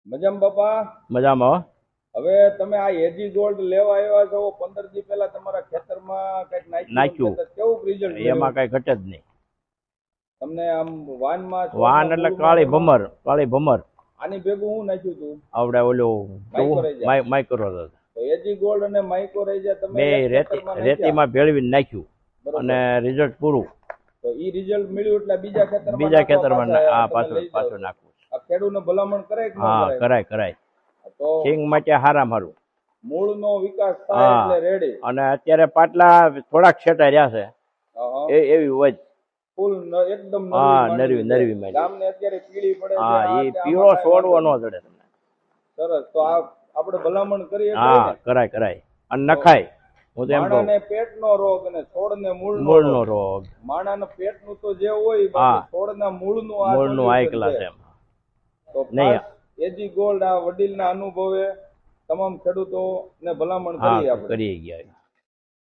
મજામાં બાપા. મજામાં હો. હવે તમે આ એજી ગોલ્ડ લેવા આવ્યા છો 15 દી પહેલા તમારા ખેતરમાં કઈક નાખ્યું નાખ્યું. કેવું રિઝલ્ટ એમાં કઈ ઘટે જ નહીં. તમને આમ વાનમાં વાન એટલે કાળી ભમર આની ભેગું હું નાખ્યું તું આવડે ઓલું માઇક્રોરાઇઝા. માઇક્રો તો એજી ગોલ્ડ અને માઇક્રોરાઇઝા તમે બે એક ખેતરમાં નાખ્યા. રેતીમાં ભેળવીને નાખ્યું બરોબર. અને રિઝલ્ટ પૂરું. તો ઈ રિઝલ્ટ મળ્યું એટલે બીજા બીજા ખેતરમાં નાખવા પાછું પાછા પાછું નાખવું. આ ખેડૂતને ભલામણ કરે કે ન હા કરે? કરાય. તો સિંગ માટે હારામાં હારું. મૂળનો વિકાસ થાય હા. એટલે રેડી. અને અત્યારે પાટલા થોડાક છેટા રહ્યા છે એવી વજ. ફૂલ એકદમ હા નરવી માંડી. ગામને અત્યારે પીળી પડે છે. હા આ એ તે પીળો આમાં કાંઈ છોડવો ન વાંધો જડે તમને. નહીં. સરસ. તો આ આપણે ભલામણ કરીએ હા કરાય અને નખાય. હું તો એમ કહું માણાને પેટનો રોગ અને છોડને મૂળનો મૂળનો રોગ. રોગ માણાના પેટનું તો જે હોય હા. બાકી છોડના મૂળનું આ મૂળનું હાઈ solution ક્લાસ છે. એમ. તો નહીં. એજી ગોલ્ડ આ વડીલના અનુભવે તમામ ખેડૂતોને ભલામણ હા કરીએ આપણે. કરી ગયા.